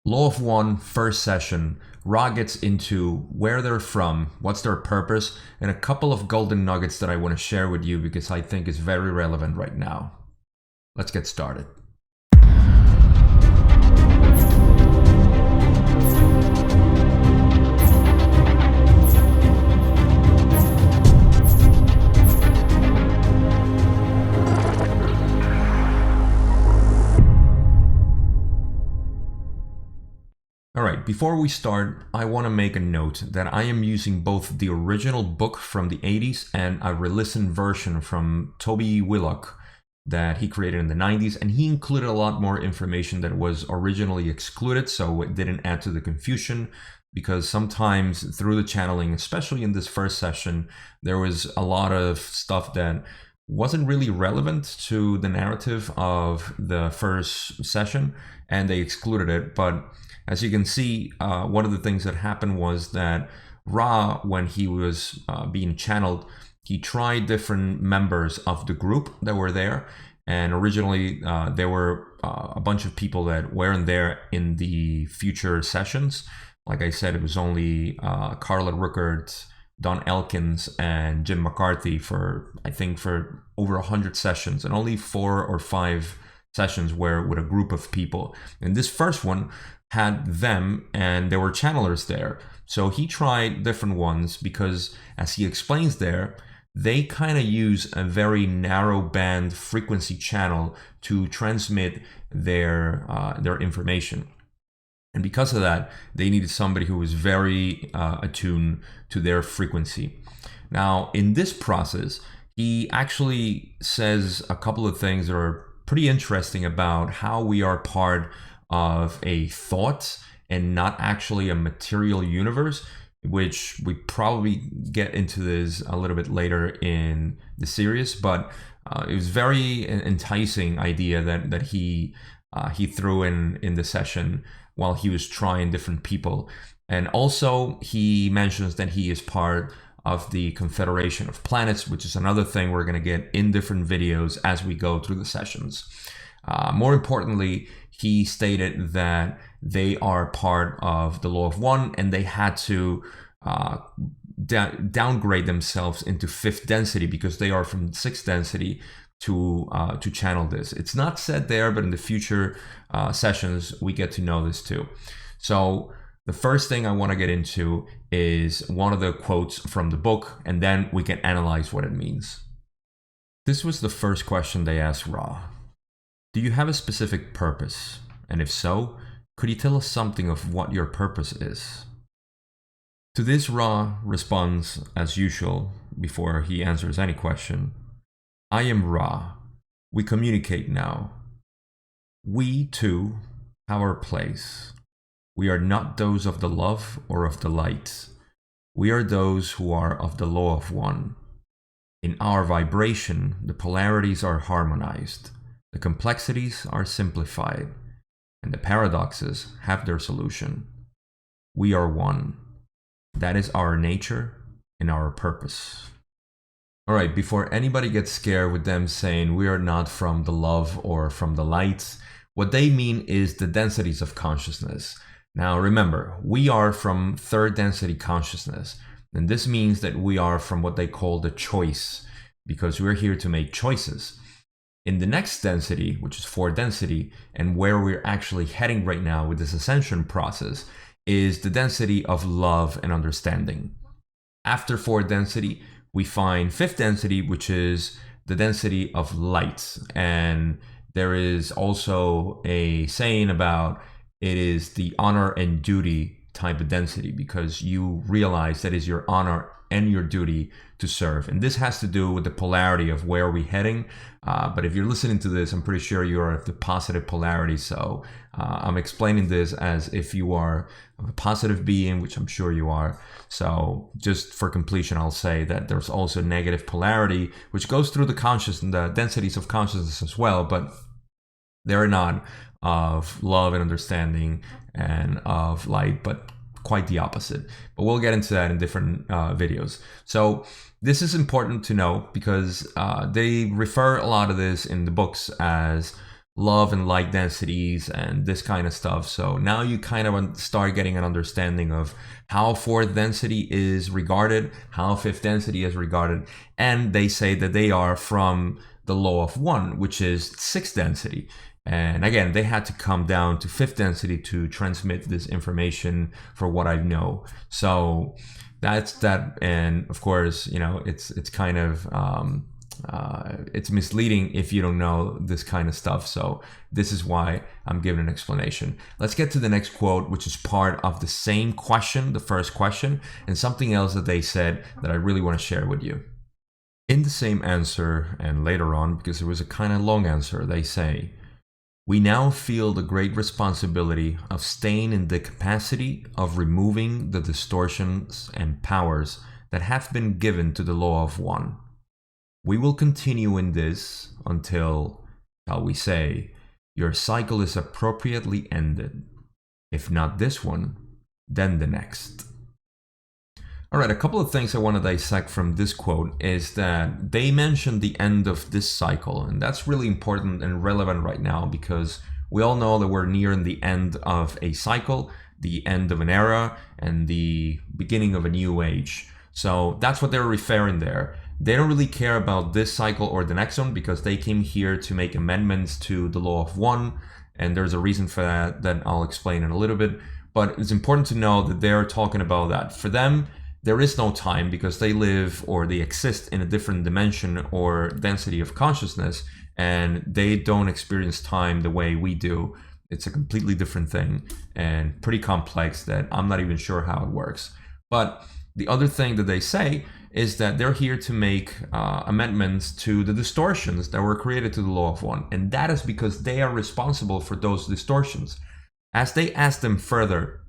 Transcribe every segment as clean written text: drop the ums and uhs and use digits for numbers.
Law of One, first session. Ra gets into where they're from, what's their purpose, and a couple of golden nuggets that I want to share with you because I think is very relevant right now. Let's get started. Alright, before we start, I want to make a note that I am using both the original book from the 80s and a re-listened version from Toby Willock that he created in the 90s, and he included a lot more information that was originally excluded, so it didn't add to the confusion, because sometimes through the channeling, especially in this first session, there was a lot of stuff that wasn't really relevant to the narrative of the first session, and they excluded it. But as you can see, one of the things that happened was that Ra, when he was being channeled, he tried different members of the group that were there. And originally, there were a bunch of people that weren't there in the future sessions. Like I said, it was only Carla Ruckert, Don Elkins, and Jim McCarthy for over 100 sessions, and only 4 or 5 sessions were with a group of people. And this first one had them, and there were channelers there. So he tried different ones because, as he explains there, they kind of use a very narrow band frequency channel to transmit their information. And because of that, they needed somebody who was very attuned to their frequency. Now, in this process, he actually says a couple of things that are pretty interesting about how we are part of a thought and not actually a material universe, which we probably get into this a little bit later in the series. But it was very enticing idea that he threw in the session while he was trying different people. And also he mentions that he is part of the Confederation of Planets, which is another thing we're going to get in different videos as we go through the sessions. More importantly, he stated that they are part of the Law of One, and they had to downgrade themselves into 5th density because they are from 6th density to channel this. It's not said there, but in the future sessions, we get to know this too. So the first thing I want to get into is one of the quotes from the book, and then we can analyze what it means. This was the first question they asked Ra. Do you have a specific purpose? And if so, could you tell us something of what your purpose is? To this, Ra responds, as usual, before he answers any question, I am Ra. We communicate now. We, too, have our place. We are not those of the love or of the light. We are those who are of the Law of One. In our vibration, the polarities are harmonized. The complexities are simplified, and the paradoxes have their solution. We are one. That is our nature and our purpose. All right, before anybody gets scared with them saying we are not from the love or from the light, what they mean is the densities of consciousness. Now remember, we are from 3rd density consciousness, and this means that we are from what they call the choice, because we're here to make choices. In the next density, which is 4th density, and where we're actually heading right now with this ascension process, is the density of love and understanding. After 4th density, we find 5th density, which is the density of light. And there is also a saying about it is the honor and duty type of density, because you realize that is your honor and your duty to serve. And this has to do with the polarity of where we're heading. But if you're listening to this, I'm pretty sure you are of the positive polarity. So I'm explaining this as if you are a positive being, which I'm sure you are. So just for completion, I'll say that there's also negative polarity, which goes through the densities of consciousness as well, but they're not of love and understanding and of light, but quite the opposite. But we'll get into that in different videos. So this is important to know because they refer a lot of this in the books as love and light densities and this kind of stuff. So now you kind of start getting an understanding of how fourth density is regarded, how fifth density is regarded, and they say that they are from the law of one, which is sixth density. And again, they had to come down to fifth density to transmit this information for what I know. So that's that. And of course, you know, it's kind of it's misleading if you don't know this kind of stuff. So this is why I'm giving an explanation. Let's get to the next quote, which is part of the same question, the first question, and something else that they said that I really want to share with you. In the same answer, and later on, because it was a kind of long answer, they say, "We now feel the great responsibility of staying in the capacity of removing the distortions and powers that have been given to the law of one. We will continue in this until, shall we say, your cycle is appropriately ended. If not this one, then the next." All right, a couple of things I want to dissect from this quote is that they mentioned the end of this cycle, and that's really important and relevant right now because we all know that we're nearing the end of a cycle, the end of an era, and the beginning of a new age. So that's what they're referring there. They don't really care about this cycle or the next one because they came here to make amendments to the law of one, and there's a reason for that I'll explain in a little bit. But it's important to know that they're talking about that. For them, there is no time because they live or they exist in a different dimension or density of consciousness, and they don't experience time the way we do. It's a completely different thing and pretty complex that I'm not even sure how it works. But the other thing that they say is that they're here to make amendments to the distortions that were created to the law of one. And that is because they are responsible for those distortions. As they ask them further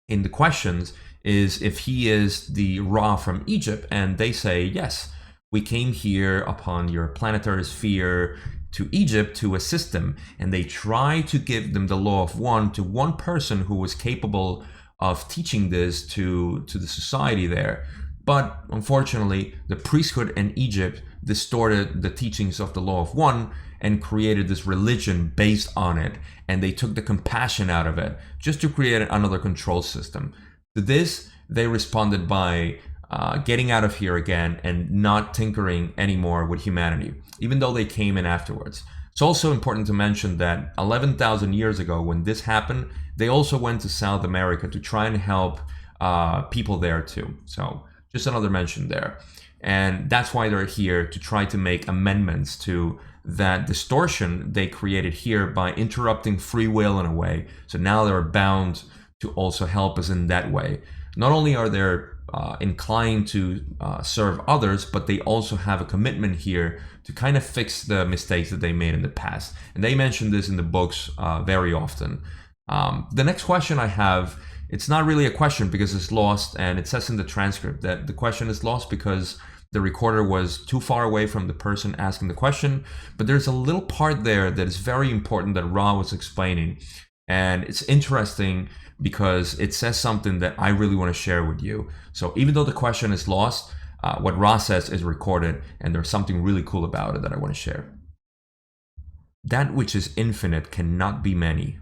in the questions, is if he is the Ra from Egypt, and they say, yes, we came here upon your planetary sphere to Egypt to assist them, and they try to give them the law of one to one person who was capable of teaching this to the society there. But unfortunately, the priesthood in Egypt distorted the teachings of the law of one and created this religion based on it, and they took the compassion out of it just to create another control system. To this, they responded by getting out of here again and not tinkering anymore with humanity, even though they came in afterwards. It's also important to mention that 11,000 years ago, when this happened, they also went to South America to try and help people there too. So just another mention there. And that's why they're here, to try to make amendments to that distortion they created here by interrupting free will in a way. So now they're bound to also help us in that way. Not only are they inclined to serve others, but they also have a commitment here to kind of fix the mistakes that they made in the past. And they mention this in the books very often. The next question I have, it's not really a question because it's lost, and it says in the transcript that the question is lost because the recorder was too far away from the person asking the question. But there's a little part there that is very important that Ra was explaining. And it's interesting because it says something that I really want to share with you. So even though the question is lost, what Ra says is recorded, and there's something really cool about it that I want to share. That which is infinite cannot be many,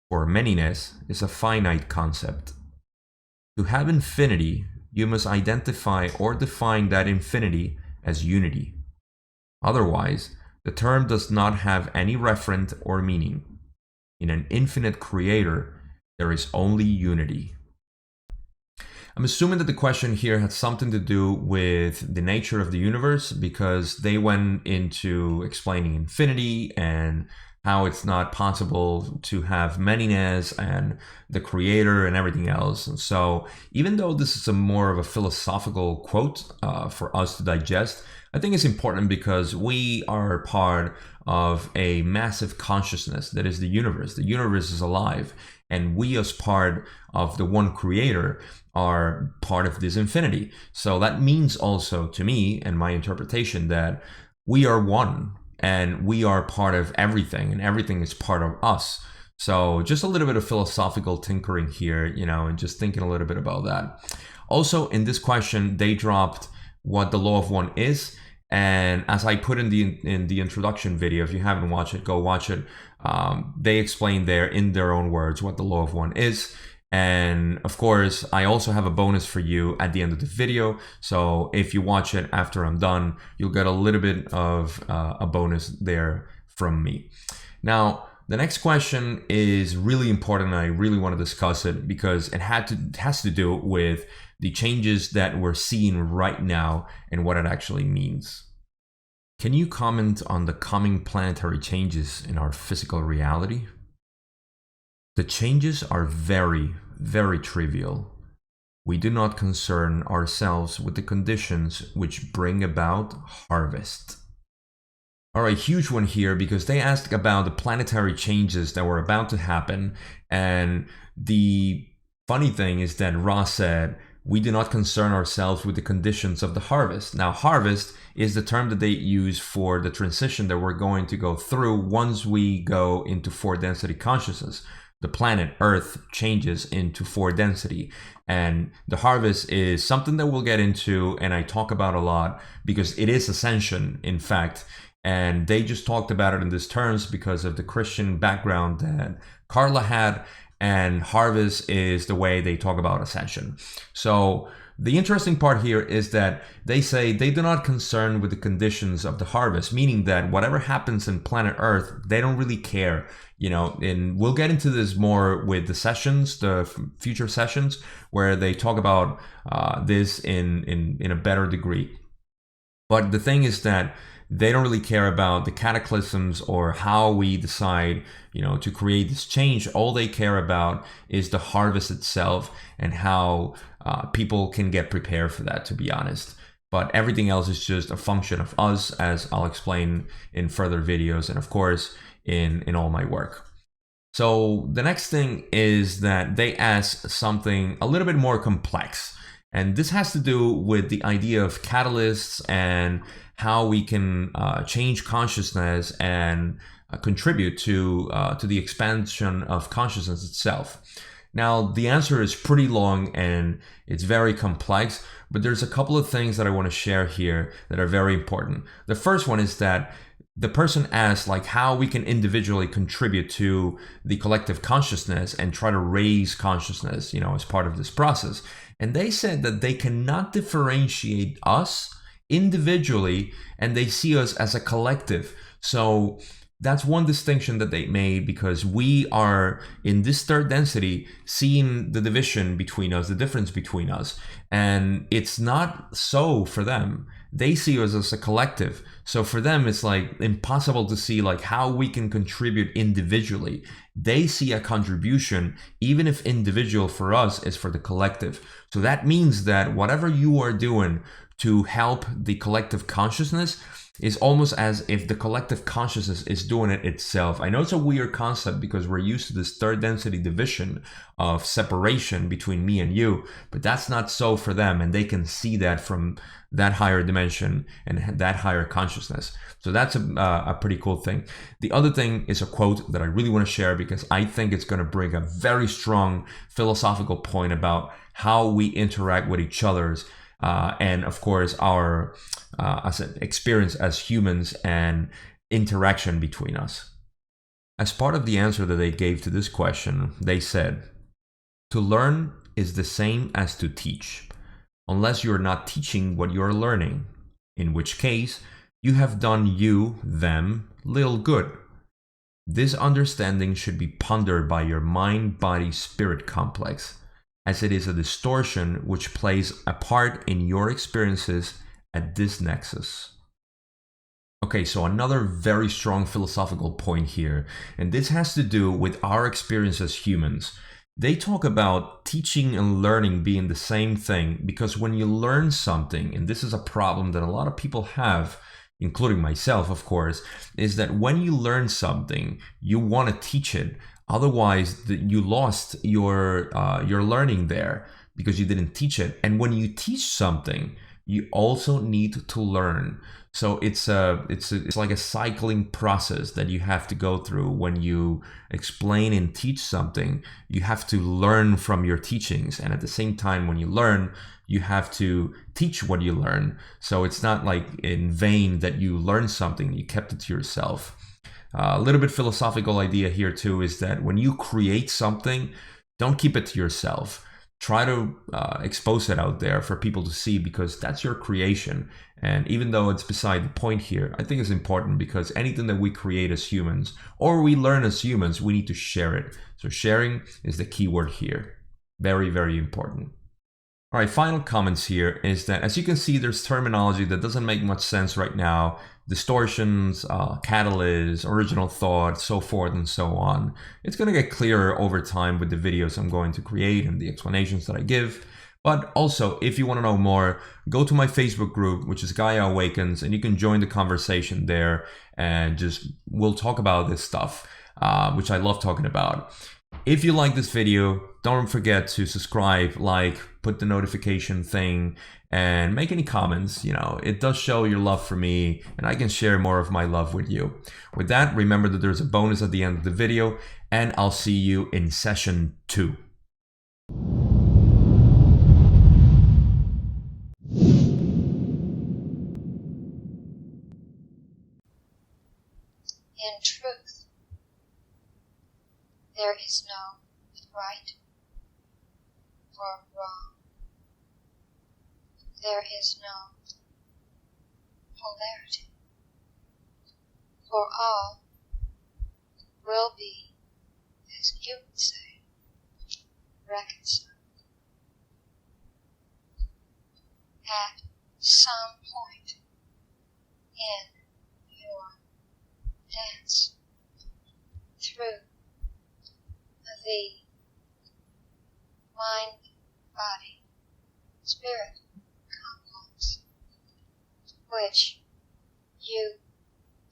for manyness is a finite concept. To have infinity, you must identify or define that infinity as unity. Otherwise, the term does not have any referent or meaning. In an infinite creator, there is only unity. I'm assuming that the question here had something to do with the nature of the universe, because they went into explaining infinity and how it's not possible to have manyness and the creator and everything else. And so even though this is a more of a philosophical quote for us to digest, I think it's important because we are part of a massive consciousness that is the universe. The universe is alive, and we as part of the one creator are part of this infinity. So that means also to me and my interpretation that we are one, and we are part of everything, and everything is part of us. So just a little bit of philosophical tinkering here, and just thinking a little bit about that. Also in this question, they dropped what the law of one is, And as I put in the introduction video, if you haven't watched it, go watch it. They explain there in their own words what the law of one is. And of course, I also have a bonus for you at the end of the video. So if you watch it after I'm done, you'll get a little bit of a bonus there from me. Now, the next question is really important, and I really want to discuss it because it has to do with the changes that we're seeing right now and what it actually means. Can you comment on the coming planetary changes in our physical reality? The changes are very, very trivial. We do not concern ourselves with the conditions which bring about harvest. All right, huge one here because they asked about the planetary changes that were about to happen. And the funny thing is that Ra said, we do not concern ourselves with the conditions of the harvest. Now, harvest is the term that they use for the transition that we're going to go through once we go into 4 density consciousness. The planet Earth changes into 4 density, and the harvest is something that we'll get into and I talk about a lot because it is ascension, in fact. And they just talked about it in these terms because of the Christian background that Carla had, and harvest is the way they talk about ascension. So the interesting part here is that they say they do not concern with the conditions of the harvest, meaning that whatever happens in planet Earth, they don't really care, you know. And we'll get into this more with the sessions, the future sessions, where they talk about this in a better degree. But the thing is that they don't really care about the cataclysms or how we decide, you know, to create this change. All they care about is the harvest itself and how people can get prepared for that, to be honest. But everything else is just a function of us, as I'll explain in further videos and of course in all my work. So the next thing is that they ask something a little bit more complex. And this has to do with the idea of catalysts and how we can change consciousness and contribute to the expansion of consciousness itself. Now, the answer is pretty long and it's very complex, but there's a couple of things that I want to share here that are very important. The first one is that the person asked like how we can individually contribute to the collective consciousness and try to raise consciousness, you know, as part of this process. And they said that they cannot differentiate us individually and they see us as a collective. So that's one distinction that they made, because we are in this 3rd density seeing the division between us, the difference between us. And it's not so for them. They see us as a collective. So for them, it's like impossible to see like how we can contribute individually. They see a contribution, even if individual, for us is for the collective. So that means that whatever you are doing to help the collective consciousness is almost as if the collective consciousness is doing it itself. I know it's a weird concept because we're used to this 3rd density division of separation between me and you, but that's not so for them, and they can see that from that higher dimension and that higher consciousness. So that's a pretty cool thing. The other thing is a quote that I really want to share because I think it's going to bring a very strong philosophical point about how we interact with each other's and of course our as an experience as humans and interaction between us. As part of the answer that they gave to this question, they said, to learn is the same as to teach, unless you're not teaching what you're learning, in which case you have done you, them, little good. This understanding should be pondered by your mind-body-spirit complex, as it is a distortion which plays a part in your experiences at this nexus. Okay, so another very strong philosophical point here, and this has to do with our experience as humans. They talk about teaching and learning being the same thing, because when you learn something, and this is a problem that a lot of people have, including myself, of course, is that when you learn something, you want to teach it. Otherwise, you lost your learning there because you didn't teach it. And when you teach something, you also need to learn. So it's like a cycling process that you have to go through when you explain and teach something. You have to learn from your teachings, and at the same time, when you learn, you have to teach what you learn. So it's not like in vain that you learned something, you kept it to yourself. A little bit philosophical idea here too is that when you create something, don't keep it to yourself. Try to expose it out there for people to see, because that's your creation. And even though it's beside the point here, I think it's important, because anything that we create as humans or we learn as humans, we need to share it. So sharing is the key word here. Very, very important. All right, final comments here is that, as you can see, there's terminology that doesn't make much sense right now. Distortions, catalysts, original thought, so forth and so on. It's going to get clearer over time with the videos I'm going to create and the explanations that I give. But also, if you want to know more, go to my Facebook group, which is Gaia Awakens, and you can join the conversation there, and we'll talk about this stuff, which I love talking about. If you like this video, don't forget to subscribe, like, put the notification thing, and make any comments. It does show your love for me, and I can share more of my love with you. With that, remember that there's a bonus at the end of the video, and I'll see you in session 2. In truth, there is no right or wrong. There is no polarity, for all will be, as you would say, reconciled at some point in your dance through the mind, body, spirit complex, which you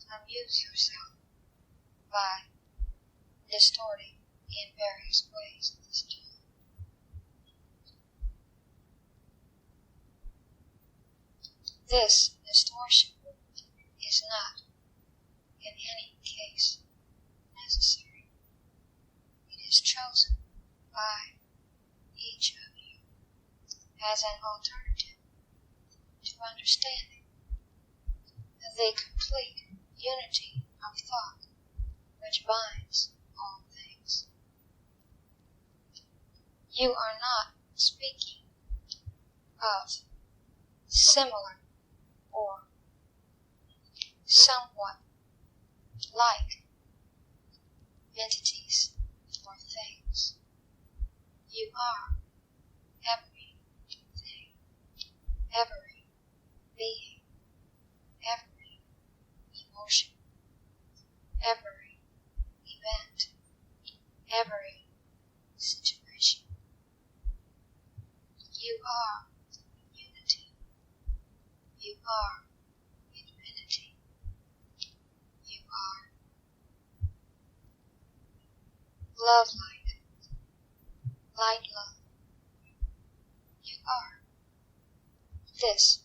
amuse yourself by distorting in various ways at this time. This distortion is not in any case necessary. It is chosen by each of you as an alternative to understanding the complete unity of thought which binds all things. You are not speaking of similar or somewhat like entities or things. You are everything, every being, every emotion, every event, every situation. You are unity. You are infinity. You are love light, light love. You are. This